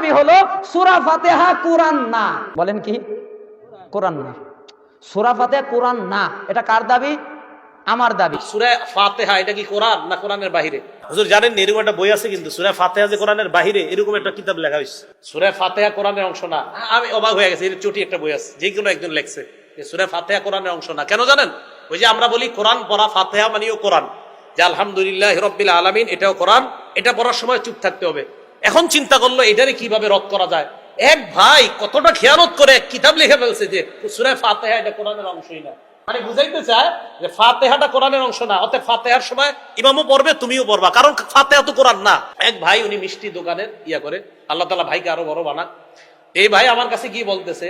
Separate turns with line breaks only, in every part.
দাবি হলো সূরা ফাতিহা কোরআন না। বলেন কি? কোরআন না। সূরা ফাতিহা কোরআন না, এটা কার দাবি? আমার দাবি।
সূরা ফাতিহা এটা কি কোরআন না কোরআনের বাহিরে? হুজুর জানেন এরকম একটা বই আছে কিন্তু সূরা ফাতিহা যে কোরআনের বাহিরে, এরকম একটা কিতাব লেখা হয়েছে। সূরা ফাতিহা কোরআনের অংশ না। আমি অবাক হয়ে গেছি, এর চটি একটা বই আছে, যে কোনো একজন লেখছে যে সূরা ফাতিহা কোরআনের অংশ না। কেন জানেন? ওই যে আমরা বলি কোরআন পড়া, ফাতিহা মানেও কোরআন, যে আলহামদুলিল্লাহি রাব্বিল আলামিন এটাও কোরআন, এটা পড়ার সময় চুপ থাকতে হবে। এখন চিন্তা করলো এটারে কিভাবে রদ করা যায়। এক ভাই কতটা খেয়ানত করে এক কিতাব লিখে ফেলছে যে সূরা ফাতিহা এটা কোরআনের অংশই না। মানে বুঝাইতে চায় যে ফাতিহাটা কোরআনের অংশ না, অতএব ফাতিহার সময় ইমামও পড়বে তুমিও পড়বা, কারণ ফাতিহা তো কোরআন না। এক ভাই উনি মিষ্টি দোকানের করে, আল্লাহ তাআলা ভাইকে আরো বড় বানাক। এই ভাই আমার কাছে গিয়ে বলতেছে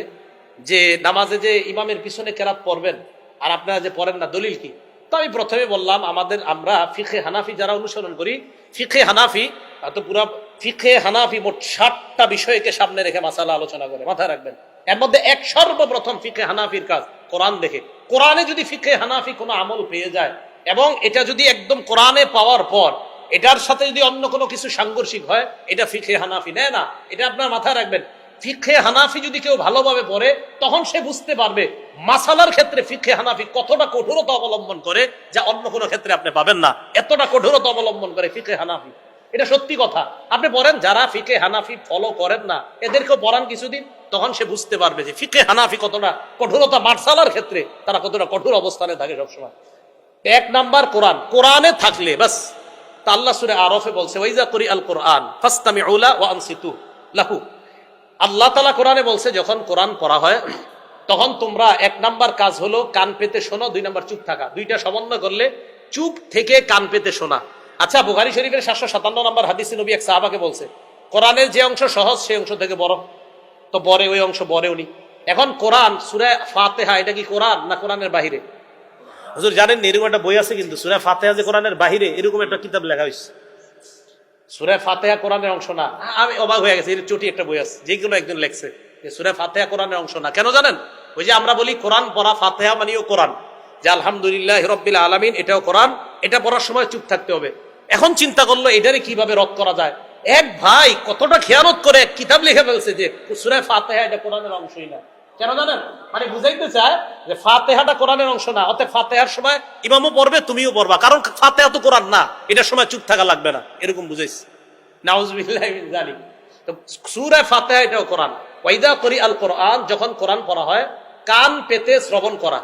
যে নামাজে যে ইমামের পিছনে কেরাত পড়বেন আর আপনারা যে পড়েন না, দলিল কি? তো আমি প্রথমে বললাম আমরা ফিকহে হানাফি যারা অনুসরণ করি, ফিকহে হানাফি পুরা ফিকহে হানাফি মোট 60টা বিষয়কে সামনে রেখে মাসালা আলোচনা করে, মাথায় রাখবেন। এর মধ্যে সর্বপ্রথম ফিকহে হানাফির কাজ কোরআন দেখে। কোরআনে যদি ফিকহে হানাফি কোনো আমল পেয়ে যায় এবং এটা যদি একদম কোরআনে পাওয়ার পর এটার সাথে যদি অন্য কোনো কিছু সাংঘর্ষিক হয়, এটা ফিকহে হানাফি নেয় না। এটা আপনার মাথায় রাখবেন। ফিকহে হানাফি যদি কেউ ভালোভাবে পড়ে তখন সে বুঝতে পারবে মাসালার ক্ষেত্রে ফিকহে হানাফি কতটা কঠোরতা অবলম্বন করে, যা অন্য কোনো ক্ষেত্রে আপনি পাবেন না। এতটা কঠোরতা অবলম্বন করে ফিকহে হানাফি, এটা সত্যি কথা। আপনি পড়েন, যারা ফিকহে হানাফি ফলো করেন না এদেরকেও পড়ান কিছুদিন, তখন সে বুঝতে পারবে যে ফিকহে হানাফি কতটা কঠোরতা, মাসালার ক্ষেত্রে তারা কতটা কঠোর অবস্থানে থাকে সবসময়। এক নাম্বার কোরআন, কোরআনে থাকলে বাস। তা আল্লাহ সূরা আরাফে বলছে ওয়াইজা কুরি আল কোরআন ফাসতামিউ লাহু ওয়া আনসিতু লাহু। আল্লাহ তাআলা কোরআনে বলছে যখন কোরআন পড়া হয় তখন তোমরা এক নাম্বার কাজ হলো কান পেতে শোনো, দুই নাম্বার চুপ থাকা। দুইটা সমন্বয় করলে চুপ থেকে কান পেতে শোনা। আচ্ছা, বুখারী শরীফের 757 নম্বর হাদিসে নবী এক সাহাবাকে বলছে কোরআনের যে অংশ সহজ সেই অংশ থেকে বড়, তো বরে ওই অংশ বরে উনি। এখন কোরআন সূরা ফাতিহা এটা কি কোরআন না কোরআনের বাহিরে? হুজুর জানেন এরকম একটা বই আছে কিন্তু সূরা ফাতিহা যে কোরআনের বাহিরে, এরকম একটা কিতাব লেখা হয়েছে। সূরা ফাতিহা কোরআনের অংশ না। আমি অবাক হয়ে গেছি, এর চটি একটা বই আছে, যে কোনো একজন লেখছে যে সূরা ফাতিহা কোরআনের অংশ না। কেন জানেন? ওই যে আমরা বলি কোরআন পড়া, ফাতিহা মানেও কোরআন, যে আলহামদুলিল্লাহি রাব্বিল আলামিন এটাও কোরআন, এটা পড়ার সময় চুপ থাকতে হবে। এখন চিন্তা করলো এটারে কিভাবে রদ করা যায়। এক ভাই কতটা খেয়ানত করে এক কিতাব লিখে ফেলছে যে সূরা ফাতিহা এটা কোরআনের অংশই না। কেন জানেন? মানে বুঝাইতে চায় যে ফাতিহাটা কোরআনের অংশ না, অতএব ফাতিহার সময় ইমামও পড়বে তুমিও পড়বা, কারণ ফাতিহা তো কোরআন না, এটার সময় চুপ থাকা লাগবে না, এরকম বুঝাইছে। নাউজুবিল্লাহি মিন যালিক। তো সূরা ফাতিহা এটাও কোরআন। ওয়াইদা কুরি আল কোরআন, যখন কোরআন পড়া হয় কান পেতে শ্রবণ করা।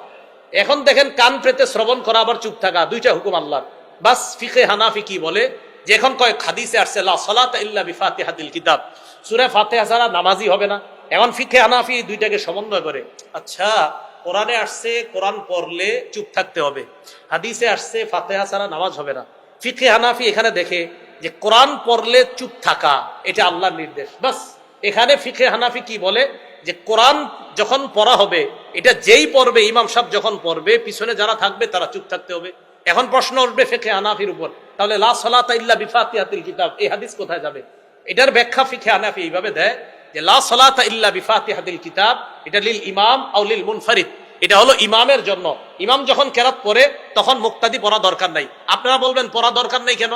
এখন দেখেন, কান পেতে শ্রবণ করা আবার চুপ থাকা, দুইটা হুকুম আল্লাহর। বাস ফিকহে হানাফি কি বলে যে এখন কয়েক হাদিসে আসছে লা সালাতা ইল্লা বিফাতিহাতিল কিতাব, সূরা ফাতিহা ছাড়া নামাজই হবে না। এখন ফিকহে হানাফি দুইটাকে সমন্বয় করে। আচ্ছা, কোরআনে আসছে কোরআন পড়লে চুপ থাকতে হবে, হাদিসে আসছে ফাতিহা ছাড়া নামাজ হবে না। ফিকহে হানাফি এখানে দেখে যে কোরআন পড়লে চুপ থাকা এটা আল্লাহর নির্দেশ। বাস এখানে ফিকহে হানাফি কি বলে যে কোরআন যখন পড়া হবে, এটা যেই পড়বে, ইমাম সাহেব যখন পড়বে পিছনে যারা থাকবে তারা চুপ থাকতে হবে। এখন প্রশ্ন উঠবে ফিকহে হানাফির উপর, তাহলে লা সালাতা ইল্লা বিফাতিহাতিল কিতাব এই হাদিস কোথায় যাবে? এটার ব্যাখ্যা ফিকহে হানাফি এইভাবে দেয় যে লা সালাতা ইল্লা বিফাতিহাতিল কিতাব এটা লিল ইমাম আও লিল মুনফারিদ, এটা হলো ইমামের জন্য। ইমাম যখন কেরাত পড়ে তখন মুক্তাদি পড়া দরকার নাই। আপনারা বলবেন পড়া দরকার নাই কেন?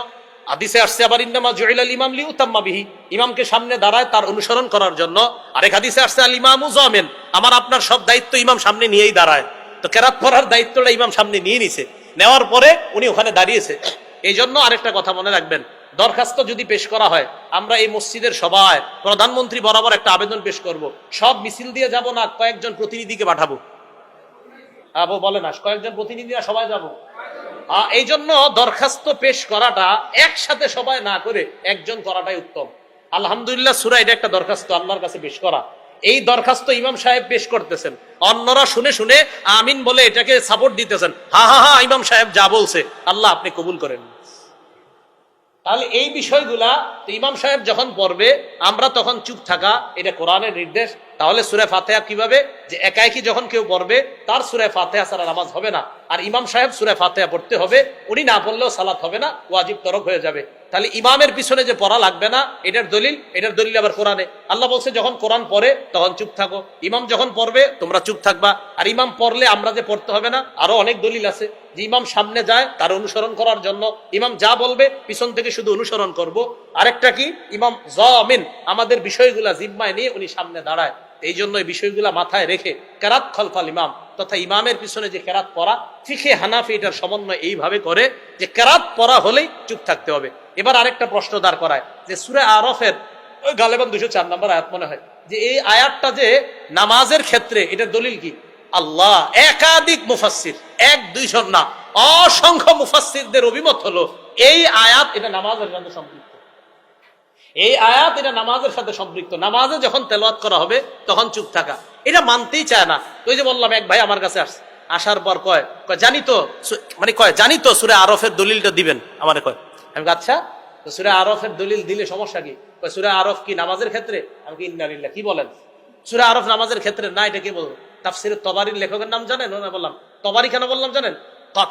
হাদিসে আসছে আবার ইন্নামা জুইলাল ইমাম লিউতাম্মা বিহি, ইমামকে সামনে দাঁড়ায় তার অনুসরণ করার জন্য। আরেক হাদিসে আসছে আল ইমামু যামিন, আমার আপনার সব দায়িত্ব ইমাম সামনে নিয়েই দাঁড়ায়। তো কেরাত পড়ার দায়িত্বটা ইমাম সামনে নিয়ে নিছে, নেওয়ার পরে উনি ওখানে দাঁড়িয়েছে। এই জন্য আরেকটা কথা মনে রাখবেন, দরখাস্ত যদি পেশ করা হয়, আমরা এই মসজিদের সবাই প্রধানমন্ত্রী বরাবর একটা আবেদন পেশ করব, সব মিছিল দিয়ে যাব না, কয়েকজন প্রতিনিধিকে পাঠাবো। বলে না কয়েকজন প্রতিনিধিরা সবাই যাব। এই জন্য দরখাস্ত পেশ করাটা একসাথে সবাই না করে একজন করাটাই উত্তম। আলহামদুলিল্লাহ সূরা এটা একটা দরখাস্ত আল্লাহর কাছে পেশ করা। এই দরখাস্ত ইমাম সাহেব পেশ করতেছেন, অন্যরা শুনে শুনে আমিন বলে এটাকে সাপোর্ট দিতেছেন। হা হা হা, ইমাম সাহেব যা বলছে আল্লাহ আপনি কবুল করেন। তাহলে এই বিষয়গুলা ইমাম সাহেব যখন পড়বে আমরা তখন চুপ থাকা, এটা কোরআনের নির্দেশ। তাহলে সূরা ফাতিহা কিভাবে, যে একাকি যখন কেউ পড়বে তার সূরা ফাতিহা ছাড়া নামাজ হবে না, আর ইমাম সাহেব সূরা ফাতিহা পড়তে হবে, উনি না পড়লেও সালাত হবে না, ওয়াজিব তরক হয়ে যাবে। তাহলে ইমামের পিছনে যে পড়া লাগবে না এটার দলিল আবার কোরআনে। আল্লাহ বলছে যখন কোরআন পড়ে তখন চুপ থাকো, ইমাম যখন পড়বে তোমরা চুপ থাকবা। আর ইমাম পড়লে আমরা যে পড়তে হবে না, আরো অনেক দলিল আছে। যে ইমাম সামনে যায় তার অনুসরণ করার জন্য, ইমাম যা বলবে পিছন থেকে শুধু অনুসরণ করব। আরেকটা কি, ইমাম জামিন, আমাদের বিষয়গুলা জিম্মায় নিয়ে উনি সামনে দাঁড়ায়। এই জন্য এই বিষয়গুলা মাথায় রেখে কেরাত খলফাল ইমাম, তথা ইমামের পিছনে যে কেরাত পড়া, ফিকে হানাফি এটার সমন্বয় এইভাবে করে যে কেরাত পড়া হলেই চুপ থাকতে হবে। এবার আরেকটা প্রশ্ন দাঁড় করায় যে সূরা আরফের গালেবান 204 নম্বর আয়াত মনে হয়, যে এই আয়াতটা যে নামাজের ক্ষেত্রে, এটার দলিল কি? আল্লাহ, একাধিক মুফাসসির, এক দুইজন না, অসংখ্য মুফাসসিরদের অভিমত হলো এই আয়াত এটা নামাজের সাথে সম্পৃক্ত। এই আয়াত এটা নামাজের সাথে সম্পৃক্ত। নামাজে যখন তেলাওয়াত করা হবে তখন চুপ থাকা, এটা মানতেই চায় না। ওই যে বললাম, এক ভাই আমার কাছে আসছে, আসার পর কয় জানি তো, মানে কয় জানি তো সূরা আরফের দলিলটা দিবেন আমারে। কয়, আমি আচ্ছা, তো সূরা আরফের দলিল দিলে সমস্যা কি? কয় সূরা আরফ কি নামাজের ক্ষেত্রে? আমি কি ইন্না লিল্লাহ, কি বলেন? সূরা আরফ নামাজের ক্ষেত্রে না, এটা কে বলবো? তাফসিরে তবারির লেখকের নাম জানেন? না বললাম তবারি। কেন বললাম জানেন?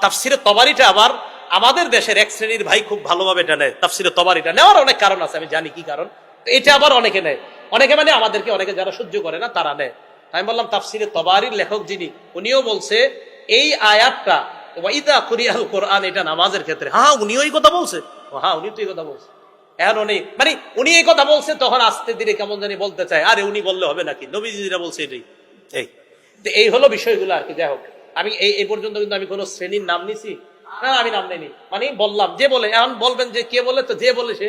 তাফসিরে তবারিটা আবার আমাদের দেশের এক শ্রেণীর ভাই খুব ভালোভাবে এটা নেয়। তাফসিরে তবারিটা নেওয়ার অনেক কারণ আছে, আমি জানি কি কারণ। এটা আবার অনেকে নেয়, অনেকে মানে আমাদেরকে, অনেকে যারা সহ্য করে না তারা নেয়। আমি বললাম তাফসিরে তবারির লেখক যিনি, উনিও বলছে এই আয়াতটা ওয়াইদা কুরিয়াল কোরআন এটা নামাজের ক্ষেত্রে। হ্যাঁ, উনিও এই কথা বলছে। হ্যাঁ, উনি তো এই কথা বলছে। এখন উনি এই কথা বলছে, তখন আস্তে ধীরে কেমন জানি বলতে চায়, আরে উনি বললে হবে নাকি, নবীজিরা বলছে এটাই। এই হলো বিষয়গুলো আর কি। যাই হোক, আমি এই পর্যন্ত কিন্তু আমি কোনো শ্রেণীর নাম নিছি না, আমি নাম নেইনি, মানে বললাম যে বলে। এখন বলবেন যে কে বলে, তো যে বলে সে